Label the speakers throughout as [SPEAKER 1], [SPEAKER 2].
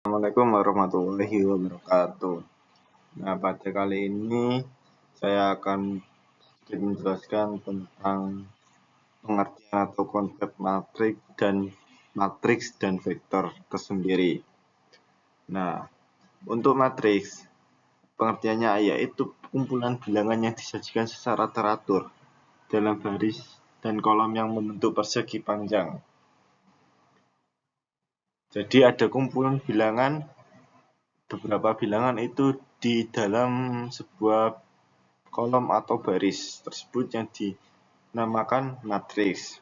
[SPEAKER 1] Assalamualaikum warahmatullahi wabarakatuh. Nah, pada kali ini saya akan sedikit menjelaskan tentang pengertian atau konsep matriks dan vektor tersendiri. Nah, untuk matriks, pengertiannya yaitu kumpulan bilangan yang disajikan secara teratur dalam baris dan kolom yang membentuk persegi panjang. Jadi ada kumpulan bilangan, beberapa bilangan itu di dalam sebuah kolom atau baris tersebut yang dinamakan matriks.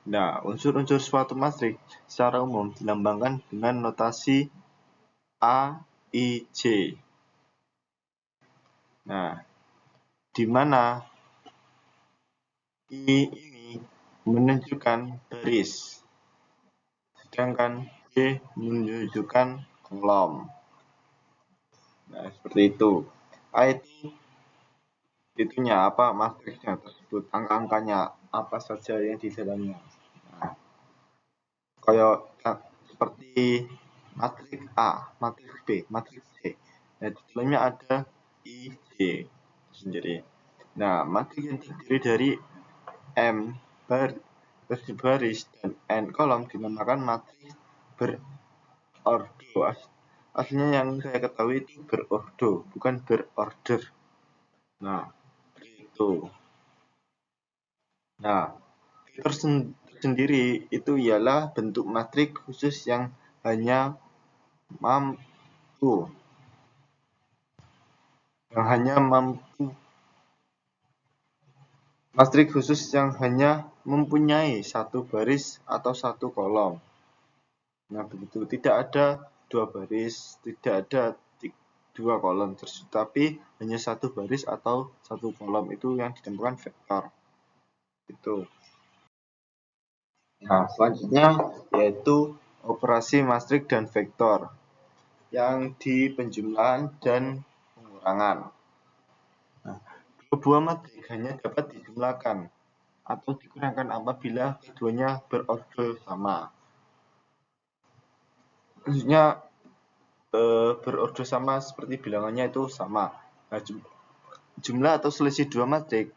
[SPEAKER 1] Nah, unsur-unsur suatu matriks secara umum dilambangkan dengan notasi A, I, J. Nah, di mana I ini menunjukkan baris, sedangkan J menunjukkan kolom. Nah, seperti itu. A itu itunya apa, matriksnya tersebut, angka-angkanya apa saja yang di dalamnya. Nah, kayak seperti matriks A, matriks B, matriks C. Nah, di dalamnya ada I, J sendiri. Nah, matriks yang terdiri dari M baris dan N kolom dinamakan matriks berordo. Aslinya yang saya ketahui itu berordo, bukan berorder. Nah, itu. Nah, vektor sendiri itu ialah bentuk matriks khusus yang hanya mampu matriks khusus yang hanya mempunyai satu baris atau satu kolom. Nah, begitu, tidak ada dua baris, tidak ada dua kolom, tapi hanya satu baris atau satu kolom, itu yang dinamakan vektor. Itu. Nah, selanjutnya yaitu operasi matriks dan vektor yang di penjumlahan dan pengurangan. Nah, dua buah matriks hanya dapat dijumlahkan atau dikurangkan apabila keduanya berordo sama. Maksudnya berordo sama seperti bilangannya itu sama. Nah, jumlah atau selisih dua matriks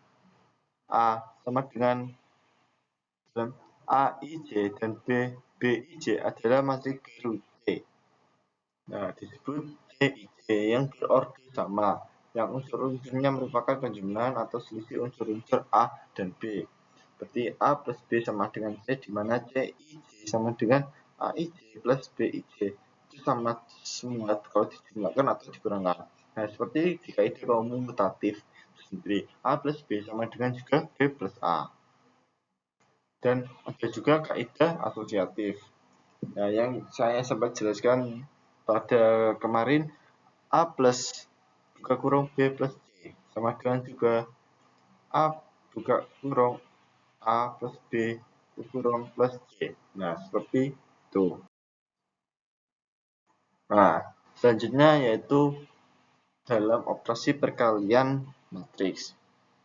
[SPEAKER 1] A sama dengan AIJ dan BIJ adalah matriks baru C. Nah, disebut CIJ yang berordo sama, yang unsur-unsurnya merupakan penjumlahan atau selisih unsur-unsur A dan B. Seperti A plus B sama dengan C, di mana CIJ sama dengan AIJ plus BIJ. Itu sama semua kalau dijumlahkan atau dikurangkan. Nah, seperti di kaidah komutatif sendiri, A plus B sama dengan juga B plus A. Dan ada juga kaidah asosiatif. Nah, yang saya sempat jelaskan pada kemarin, A plus buka kurung B plus C sama dengan juga A buka kurung A plus B buka kurung plus C. Nah, seperti itu. Nah, selanjutnya yaitu dalam operasi perkalian matriks.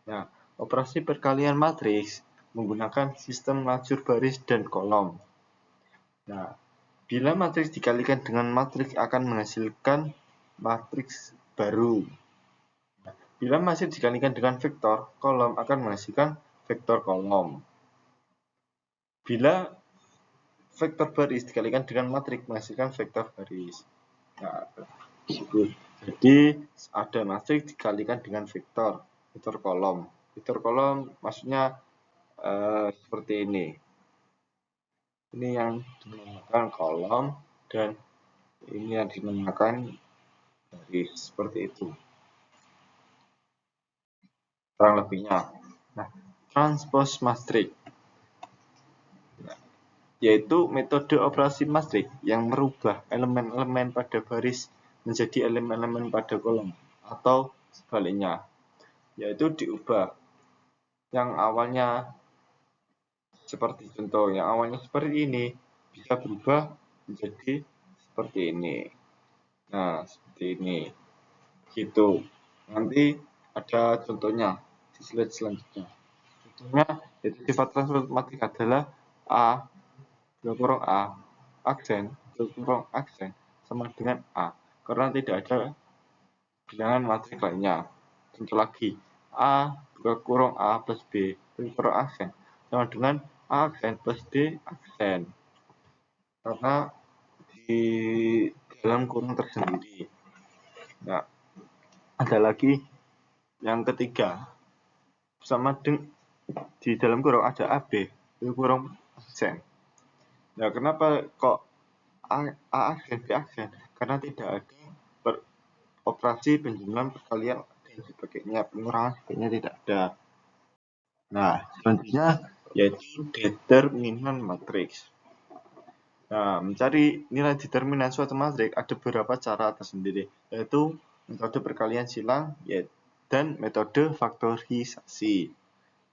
[SPEAKER 1] Nah, operasi perkalian matriks menggunakan sistem lajur baris dan kolom. Nah, bila matriks dikalikan dengan matriks akan menghasilkan matriks baru. Nah, bila masih dikalikan dengan vektor kolom akan menghasilkan vektor kolom. Bila vektor baris dikalikan dengan matriks menghasilkan vektor baris. Nah, jadi ada matriks dikalikan dengan vektor kolom. Vektor kolom maksudnya seperti ini. Ini yang dinamakan kolom dan ini yang dinamakan baris, seperti itu kurang lebihnya. Nah, transpose matriks yaitu metode operasi matriks yang merubah elemen-elemen pada baris menjadi elemen-elemen pada kolom atau sebaliknya, yaitu diubah yang awalnya seperti contoh, yang awalnya seperti ini bisa berubah menjadi seperti ini. Nah, seperti ini gitu. Nanti ada contohnya di slide selanjutnya. Contohnya yaitu sifat transpose matriks adalah A, A, aksen, aksen, sama dengan A, karena tidak ada bilangan matrik lainnya. Contoh lagi, A buka kurung A plus B buka kurung aksen sama dengan A aksen plus B aksen, karena di dalam kurung tersendiri. Nah, ada lagi yang ketiga, sama dengan di dalam kurung ada AB di kurung aksen. Nah, kenapa kok A aksen B aksen? Karena tidak ada operasi penjumlahan, perkalian dan sebagainya, pengurangan sebagainya tidak ada. Nah, selanjutnya yaitu determinan matriks. Nah, mencari nilai determinan suatu matriks ada beberapa cara tersendiri, yaitu metode perkalian silang dan metode faktorisasi.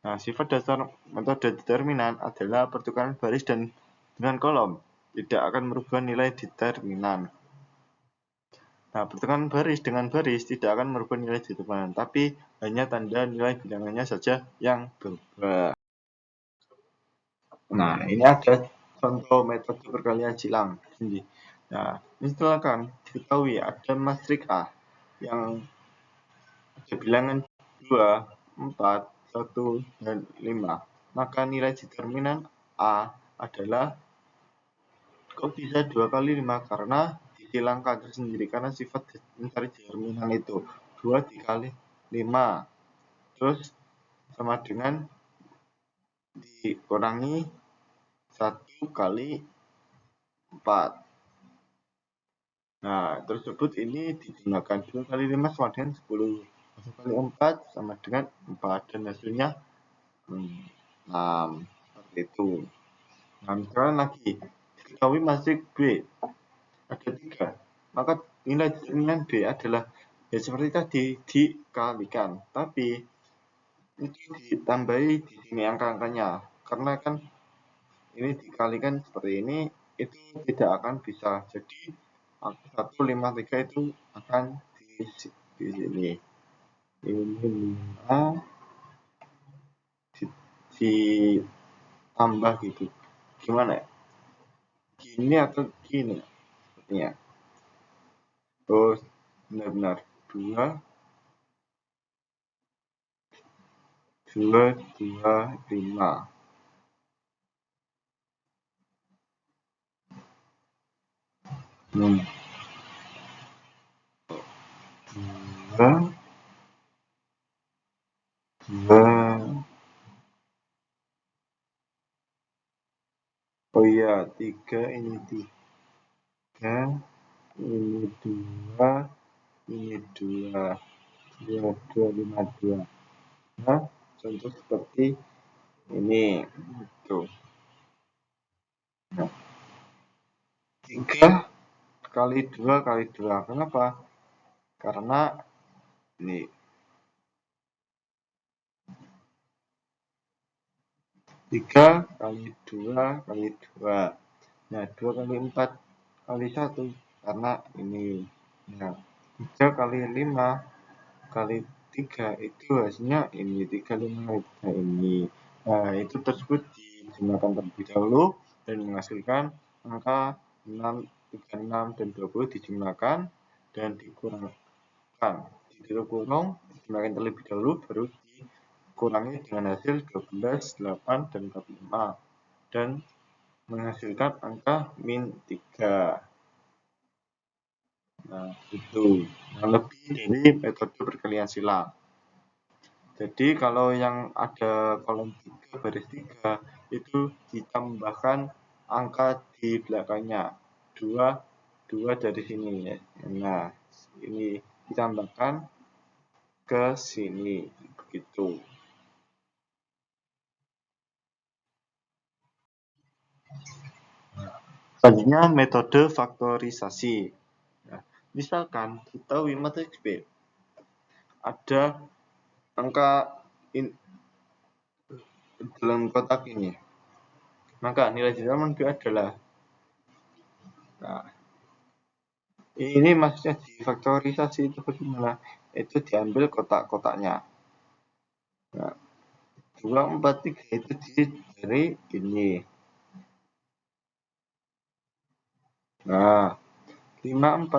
[SPEAKER 1] Nah, sifat dasar metode determinan adalah pertukaran baris dan dengan kolom tidak akan merubah nilai determinan. Nah, pertukaran baris dengan baris tidak akan merubah nilai determinan, tapi hanya tanda nilai bilangannya saja yang berubah. Nah, ini ada contoh metode perkalian silang. Nah, misalkan diketahui ada matriks A yang ada bilangan 2, 4, 1, dan 5. Maka nilai determinan A adalah, kok bisa 2 kali 5? Karena disilangkan tersendiri, karena sifat mencari determinan itu 2 dikali 5. Terus sama dengan dikurangi 1 kali 4. Nah, tersebut ini digunakan 2 kali 5 sama dengan 10. 1 kali 4 sama dengan 4. Dan hasilnya 6. Seperti itu. Nah, misalkan lagi, diketahui matriks B ada 3. Maka nilai determinan B adalah, ya seperti tadi, dikalikan. Tapi, itu ditambahi di sini angka-angkanya. Karena kan ini dikalikan seperti ini, itu tidak akan bisa. Jadi 153 itu akan di sini. Ini 5 ditambah gitu. Gimana ya? Gini atau gini sepertinya. Oh, benar-benar 2 2 2 5. Hmm. 2 2. Oh iya, 3 ini 3, ini 2, ini 2, 2 2 5 2. Nah, contoh seperti ini. Tuh. Nah, 3 kali 2 kali 2. Kenapa? Karena ini 3 kali 2 kali 2. Nah, 2 kali 4 kali 1. Karena ini. Nah, 3 kali 5 kali 3 itu hasilnya ini. 3 5 ini. Nah, itu tersebut dijumlahkan terlebih dahulu dan menghasilkan angka 6, 36, dan 20 dijumlahkan dan dikurangkan. Di kurung dijumlahkan terlebih dahulu, baru dikurangi dengan hasil 12, 8, dan 45. Dan menghasilkan angka min 3. Nah, itu. Nah, lebih dari metode perkalian silang. Jadi kalau yang ada kolom 3 baris 3 itu ditambahkan angka di belakangnya 2 2 dari sini ya. Nah, ini ditambahkan ke sini begitu. Selanjutnya metode faktorisasi. Nah, misalkan kita matriks B ada angka dalam kotak ini, maka nilai determinan B adalah, nah, ini maksudnya difaktorisasi itu bagaimana? Itu diambil kotak-kotaknya. Nah, 2, 4, 3 itu dari ini. Nah, 5, 4,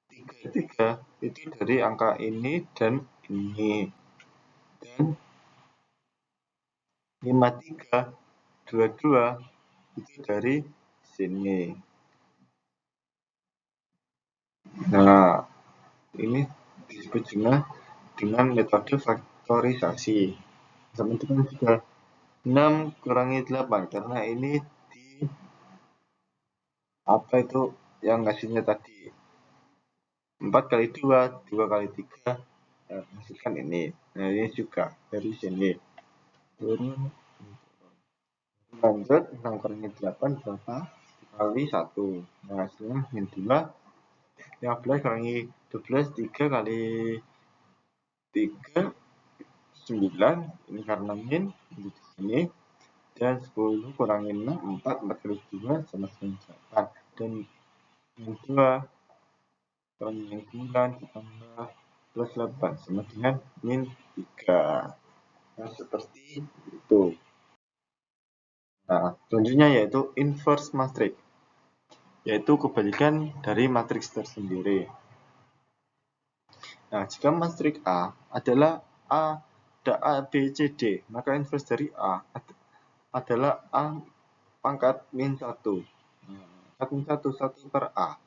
[SPEAKER 1] 3, 3 itu dari angka ini dan ini. Dan 5, 3, 2, 2 itu dari sini. Nah, ini disebut dengan metode faktorisasi. Teman-teman juga 6 kurangi 8 karena ini di apa itu yang hasilnya tadi 4 kali 2, 2 kali 3 hasilkan ini. Nah, ini juga dari sini turun lanjut 6 kurangi 8 berapa kali 1. Nah, hasilnya min 2. 15 kurangi 12 3 kali 3 9 ini karena min di sini. Dan 10 kurangi 6 4 4 kali 2 sama dengan 8 dan min 2 kurangi min 9 ditambah plus 8 sama dengan min 3. Nah, seperti itu. Nah, selanjutnya yaitu inverse matrix, yaitu kebalikan dari matriks tersendiri. Nah, jika matriks A adalah ada A, B, C, D, maka inverse dari A adalah A pangkat min 1. Pangkat min 1, 1 per A.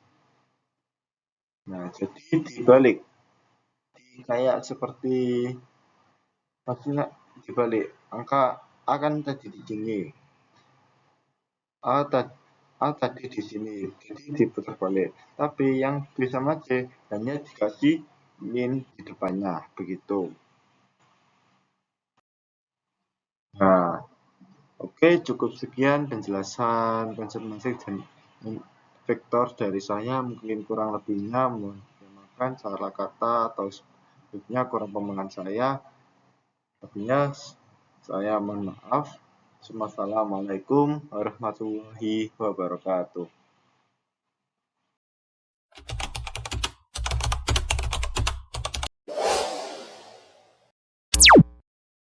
[SPEAKER 1] Nah, jadi dibalik. Kayak seperti maksudnya dibalik. Angka A kan tadi di sini. A tadi di sini, jadi diputar balik. Tapi yang B sama C hanya dikasih min di depannya, begitu. Nah, oke, cukup sekian penjelasan konsep matriks dan vektor dari saya. Mungkin kurang lebihnya mohon dimaafkan salah kata atau sebetulnya kurang pemahaman saya. Lebihnya saya mohon maaf. Assalamualaikum warahmatullahi wabarakatuh.